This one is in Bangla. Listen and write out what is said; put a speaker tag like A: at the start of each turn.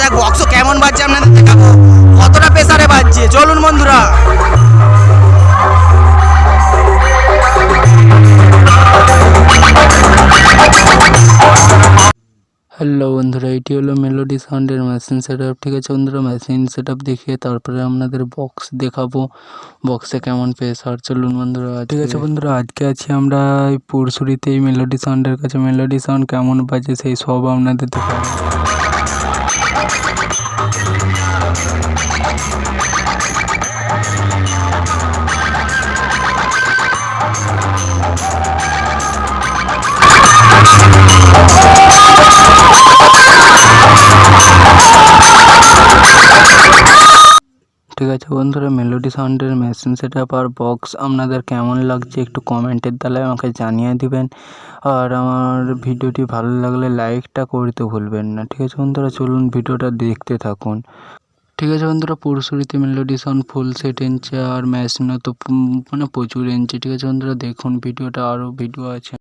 A: টুকটাক বক্সও কেমন বাজছে আপনাদের দেখাবো, কতটা প্রেসারে বাজছে। চলুন বন্ধুরা।
B: হ্যালো বন্ধুরা, এটি হলো মেলোডি সাউন্ডের মেশিন সেট আপ। ঠিক আছে বন্ধুরা, মেশিন সেট আপ দেখিয়ে তারপরে আপনাদের বক্স দেখাবো, বক্সে কেমন প্রেসার। চলুন বন্ধুরা। ঠিক আছে বন্ধুরা, আজকে আছি আমরা পুরসুরিতে এই মেলোডি সাউন্ডের কাছে। মেলোডি সাউন্ড কেমন বাজে সেই সব আপনাদের দেখাবো। ঠিক আছে বন্ধুরা, মেলোডি সাউন্ডের মেশিন সেট আপ আর বক্স আপনাদের কেমন লাগছে একটু কমেন্টের দ্বারা আমাকে জানিয়ে দিবেন। আর আমার ভিডিওটি ভালো লাগলে লাইকটা করতে ভুলবেন না। ঠিক আছে বন্ধুরা, চলুন ভিডিওটা দেখতে থাকুন। ঠিক আছে বন্ধুরা, পুরসুরিতে মেলোডি সাউন্ড ফুল সেট এনেছে আর মেশিনও তো মানে প্রচুর এনেছে। ঠিক আছে বন্ধুরা, দেখুন ভিডিওটা, আরও ভিডিও আছে।